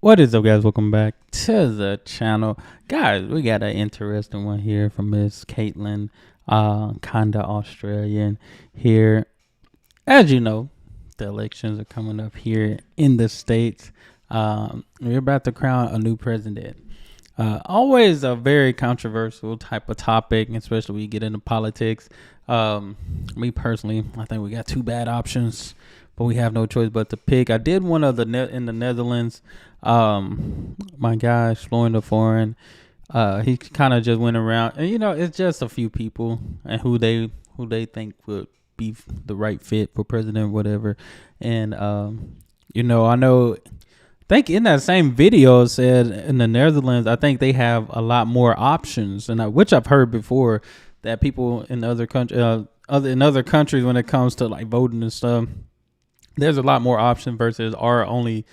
What is up, guys? Welcome back to the channel. Guys, we got an interesting one here from Miss Kaitlyn, kinda Australian here. As you know, the elections are coming up here in the States. We're about to crown a new president. Always a very controversial type of topic, especially when you get into politics. Me personally, I think we got two bad options, but we have no choice but to pick. I did one of in the Netherlands. My guy exploring the foreign. He kind of just went around, and it's just a few people and who they think would be the right fit for president, whatever. And I know. I think in that same video it said in the Netherlands, I think they have a lot more options, and which I've heard before that people in other countries when it comes to like voting and stuff, there's a lot more options versus our only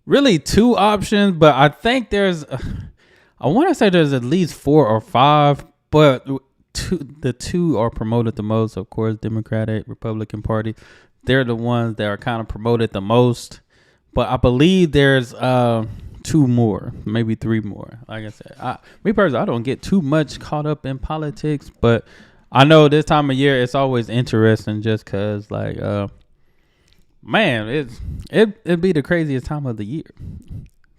really two options. But I think I want to say there's at least 4 or 5, but the two are promoted the most. Of course, Democratic, Republican Party, they're the ones that are kind of promoted the most. But I believe there's 2 more, maybe 3 more. Like I said, me personally, I don't get too much caught up in politics, but I know this time of year it's always interesting just because, like, man, it'd be the craziest time of the year,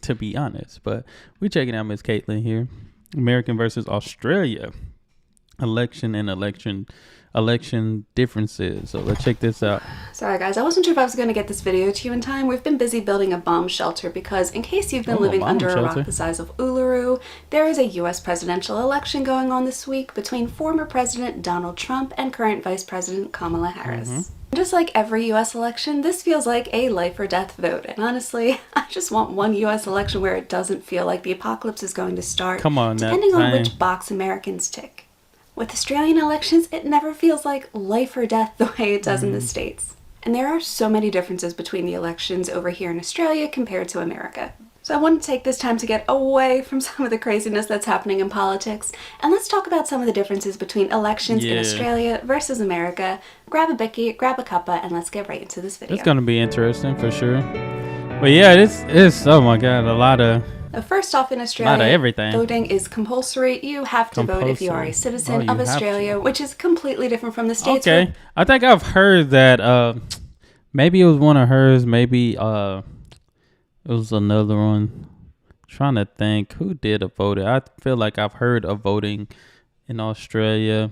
to be honest. But we checking out Miss Kaitlyn here, American versus Australia, election differences. So let's check this out. Sorry guys, I wasn't sure if I was going to get this video to you in time. We've been busy building a bomb shelter because in case you've been living under a rock the size of Uluru, there is a US presidential election going on this week between former President Donald Trump and current Vice President Kamala Harris. Just like every US election, this feels like a life or death vote. And honestly, I just want one US election where it doesn't feel like the apocalypse is going to start, depending on which box Americans tick. With Australian elections, it never feels like life or death the way it does in the States. And there are so many differences between the elections over here in Australia compared to America. So I want to take this time to get away from some of the craziness that's happening in politics, and let's talk about some of the differences between elections in Australia versus America. Grab a bicky, grab a cuppa, and let's get right into this video. It's going to be interesting for sure. But yeah, it's oh my God, a lot of... First off, in Australia, voting is compulsory. You have to vote if you are a citizen of Australia, which is completely different from the States. Okay, I think I've heard that maybe it was one of hers, maybe it was another one. Trying to think who did a voting. I feel like I've heard of voting in Australia,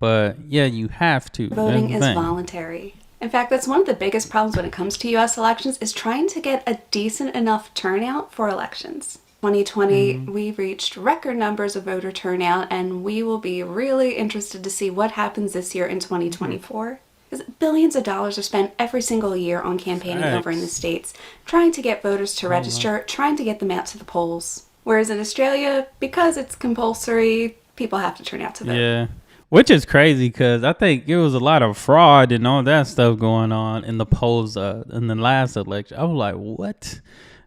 but yeah, you have to. Voting is voluntary. In fact, that's one of the biggest problems when it comes to US elections is trying to get a decent enough turnout for elections. 2020, we reached record numbers of voter turnout, and we will be really interested to see what happens this year in 2024. Because billions of dollars are spent every single year on campaigning over in the States, trying to get voters to register, trying to get them out to the polls. Whereas in Australia, because it's compulsory, people have to turn out to vote. Yeah. Which is crazy because I think there was a lot of fraud and all that stuff going on in the polls in the last election. I was like, what?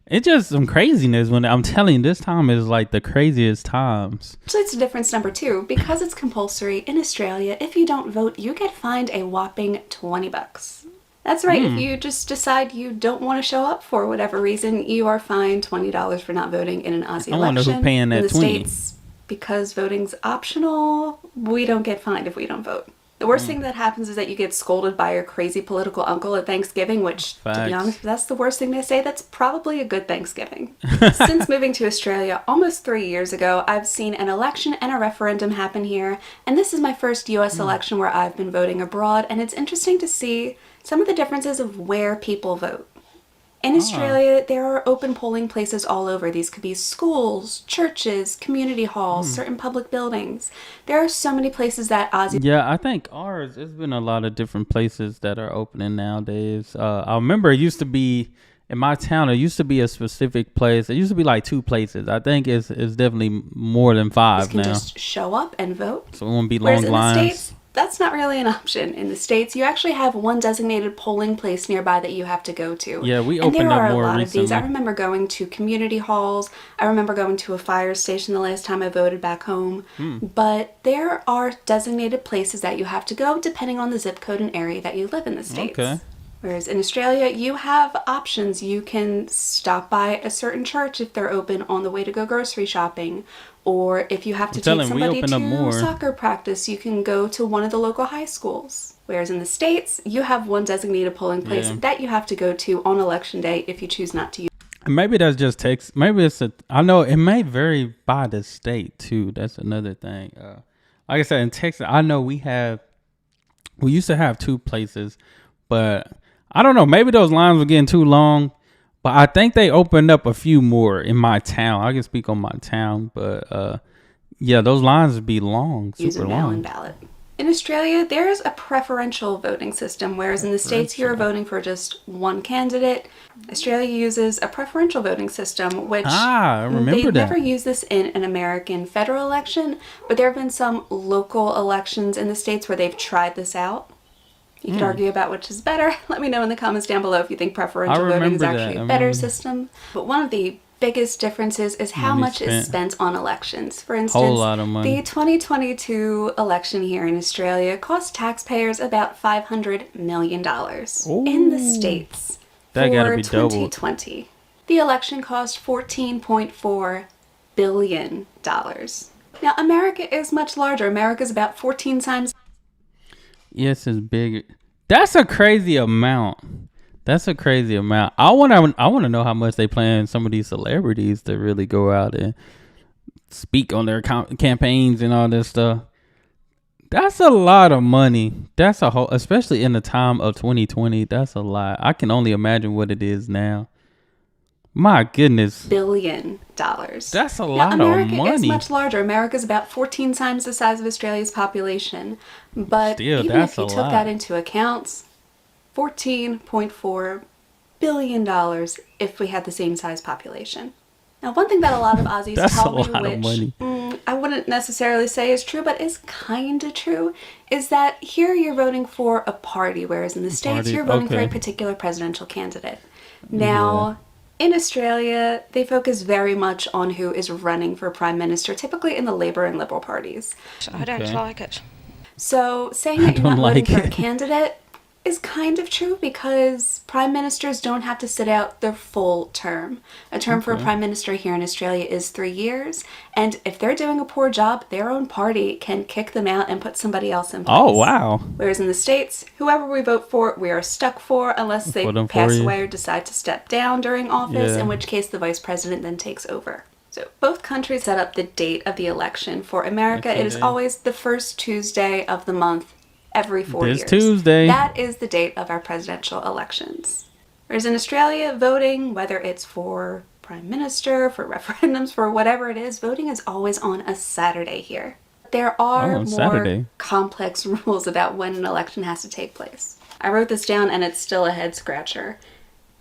It's just some craziness when I'm telling you, this time is like the craziest times. So it's difference number 2. Because it's compulsory in Australia, if you don't vote, you get fined a whopping $20. That's right. If you just decide you don't want to show up for whatever reason, you are fined $20 for not voting in an Aussie election. I wonder who's paying that in the 20. States. Because voting's optional, we don't get fined if we don't vote. The worst thing that happens is that you get scolded by your crazy political uncle at Thanksgiving, which, to be honest, if that's the worst thing they say, that's probably a good Thanksgiving. Since moving to Australia almost 3 years ago, I've seen an election and a referendum happen here, and this is my first US election where I've been voting abroad, and it's interesting to see some of the differences of where people vote. In Australia, there are open polling places all over. These could be schools, churches, community halls, certain public buildings. There are so many places that Aussie... Yeah, I think ours, there's been a lot of different places that are opening nowadays. I remember it used to be, in my town, it used to be a specific place. It used to be like 2 places. I think it's definitely more than 5 now. You can just show up and vote. So it won't be long lines. In the States, that's not really an option. In the States, you actually have one designated polling place nearby that you have to go to. Yeah, we opened up more recently. And there are a lot of these. I remember going to community halls. I remember going to a fire station the last time I voted back home. But there are designated places that you have to go depending on the zip code and area that you live in the States. Okay. Whereas in Australia, you have options. You can stop by a certain church if they're open on the way to go grocery shopping. Or if you have to take somebody to soccer practice, you can go to one of the local high schools. Whereas in the States, you have one designated polling place that you have to go to on election day if you choose not to use. Maybe that's just Texas. Maybe I know it may vary by the state too. That's another thing. Like I said, in Texas, I know we used to have 2 places, but I don't know. Maybe those lines were getting too long, but I think they opened up a few more in my town. I can speak on my town, but yeah, those lines would be long, super long. Mail-in ballot. In Australia, there's a preferential voting system, whereas in the States, you're voting for just one candidate. Australia uses a preferential voting system, which they never use this in an American federal election, but there have been some local elections in the States where they've tried this out. You could argue about which is better. Let me know in the comments down below if you think preferential voting is actually a better system. But one of the biggest differences is how much is spent on elections. For instance, the 2022 election here in Australia cost taxpayers about $500 million. In the States that for 2020. Doubled. The election cost $14.4 billion. Now, America is much larger. America is about 14 times. Yes, it's bigger. That's a crazy amount. I want to know how much they plan some of these celebrities to really go out and speak on their campaigns and all this stuff. That's a lot of money. That's a whole, especially in the time of 2020. That's a lot. I can only imagine what it is now. My goodness. $1 billion. That's a lot of money. America is much larger. America is about 14 times the size of Australia's population. But even if you took that into account, $14.4 billion if we had the same size population. Now, one thing that a lot of Aussies tell me, which I wouldn't necessarily say is true, but is kind of true, is that here you're voting for a party, whereas in the States you're voting for a particular presidential candidate. Now, in Australia, they focus very much on who is running for prime minister, typically in the Labour and Liberal parties. I don't like it. So saying that you're not voting for a candidate is kind of true because prime ministers don't have to sit out their full term. A term for a prime minister here in Australia is 3 years, and if they're doing a poor job, their own party can kick them out and put somebody else in place. Oh, wow. Whereas in the States, whoever we vote for, we are stuck for unless they pass away or decide to step down during office, in which case the vice president then takes over. So both countries set up the date of the election. For America, it is always the first Tuesday of the month every 4 years. Tuesday. That is the date of our presidential elections. Whereas in Australia, voting, whether it's for prime minister, for referendums, for whatever it is, voting is always on a Saturday here. There are more complex rules about when an election has to take place. I wrote this down and it's still a head scratcher.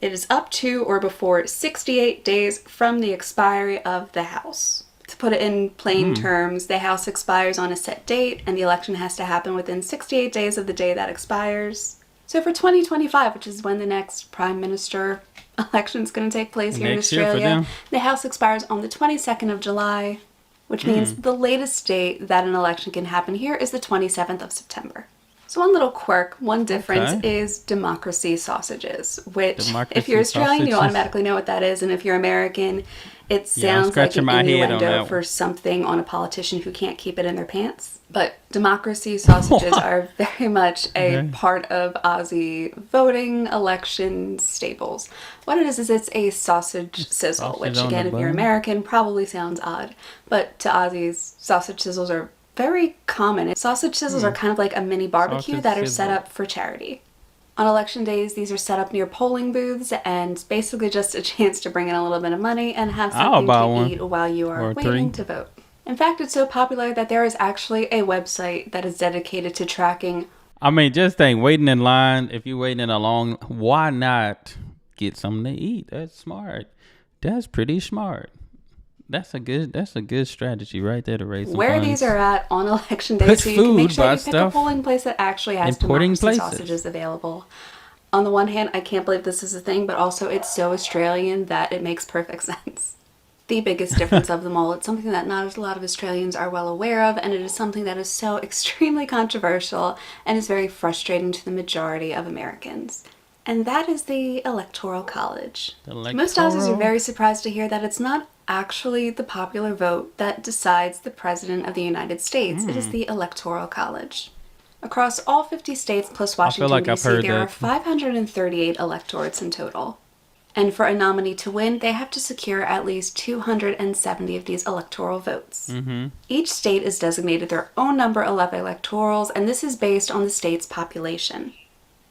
It is up to or before 68 days from the expiry of the House. To put it in plain terms, the House expires on a set date and the election has to happen within 68 days of the day that expires. So for 2025, which is when the next prime minister election is going to take place here in Australia, the House expires on the 22nd of July, which means the latest date that an election can happen here is the 27th of September. So one little quirk, one difference is democracy sausages, which if you're Australian, you automatically know what that is. And if you're American, it sounds like an innuendo for something on a politician who can't keep it in their pants. But democracy sausages are very much a part of Aussie voting election staples. What it is it's a sausage sizzle, which again, if you're American, probably sounds odd. But to Aussies, sausage sizzles are very common. Sausage sizzles are kind of like a mini barbecue that are set up for charity. On election days, these are set up near polling booths and basically just a chance to bring in a little bit of money and have something to eat while you are waiting to vote. In fact, it's so popular that there is actually a website that is dedicated to tracking. I mean, just think, waiting in line, if you're waiting in a long, why not get something to eat? That's smart. That's pretty smart. That's a good strategy right there to raise some funds. These are at on election day, so you can make sure you pick a polling place that actually has democracy sausages available. On the one hand, I can't believe this is a thing, but also it's so Australian that it makes perfect sense. The biggest difference of them all, it's something that not a lot of Australians are well aware of, and it is something that is so extremely controversial and is very frustrating to the majority of Americans. And that is the Electoral College. Most Aussies are very surprised to hear that it's not actually the popular vote that decides the President of the United States. It is the Electoral College. Across all 50 states plus Washington, D.C., there are 538 electorates in total. And for a nominee to win, they have to secure at least 270 of these electoral votes. Each state is designated their own number of electorals, and this is based on the state's population.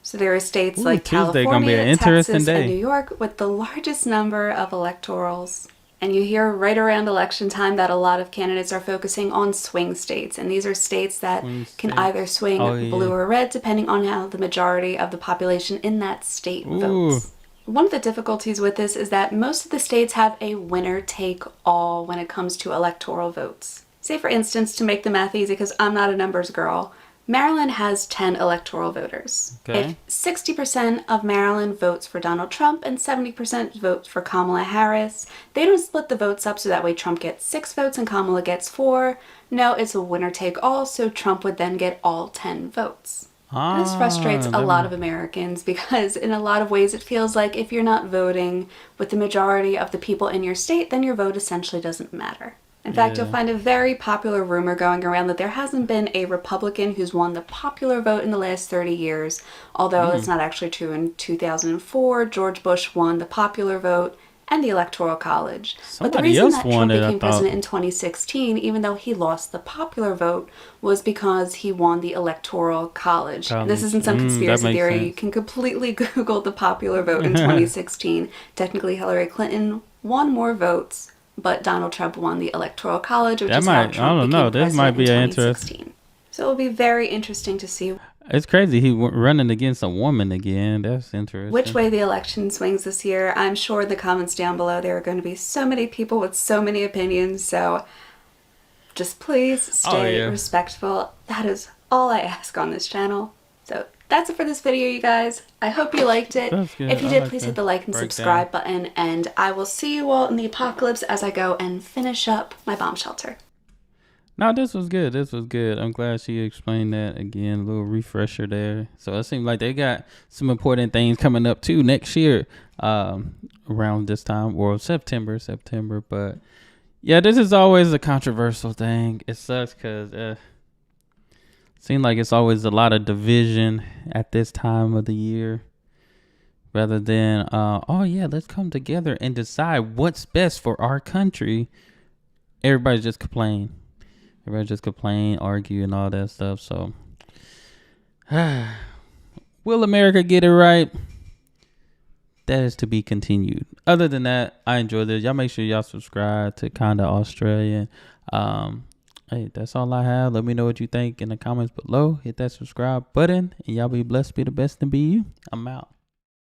So there are states like California, Texas, and New York with the largest number of electorals. And you hear right around election time that a lot of candidates are focusing on swing states. And these are states that can either swing blue or red depending on how the majority of the population in that state votes. One of the difficulties with this is that most of the states have a winner-take-all when it comes to electoral votes. Say, for instance, to make the math easy, because I'm not a numbers girl, Maryland has 10 electoral voters. If 60% of Maryland votes for Donald Trump and 70% votes for Kamala Harris, they don't split the votes up so that way Trump gets 6 votes and Kamala gets 4. No, it's a winner-take-all, so Trump would then get all 10 votes. This frustrates a lot of Americans because in a lot of ways it feels like if you're not voting with the majority of the people in your state, then your vote essentially doesn't matter. In fact, you'll find a very popular rumor going around that there hasn't been a Republican who's won the popular vote in the last 30 years, although it's not actually true. In 2004, George Bush won the popular vote and the Electoral College. But the reason that Trump became president in 2016, even though he lost the popular vote, was because he won the Electoral College. This isn't some conspiracy theory. You can completely Google the popular vote in 2016. Technically, Hillary Clinton won more votes, but Donald Trump won the Electoral College, which is how Trump became president in 2016. So it will be very interesting to see. It's crazy. He running against a woman again. That's interesting. Which way the election swings this year. I'm sure in the comments down below there are going to be so many people with so many opinions. So just please stay respectful. That is all I ask on this channel. So that's it for this video, you guys. I hope you liked it. If you did, please hit the like and subscribe button. And I will see you all in the apocalypse as I go and finish up my bomb shelter. No, this was good. This was good. I'm glad she explained that again. A little refresher there. So it seems like they got some important things coming up too next year, around this time, or September. But yeah, this is always a controversial thing. It sucks because it seems like it's always a lot of division at this time of the year, rather than let's come together and decide what's best for our country. Everybody just complain. Everybody just complain, argue, and all that stuff. So, will America get it right? That is to be continued. Other than that, I enjoyed this. Y'all make sure y'all subscribe to Kinda Australian. Hey, that's all I have. Let me know what you think in the comments below. Hit that subscribe button, and y'all be blessed, be the best, and be you. I'm out.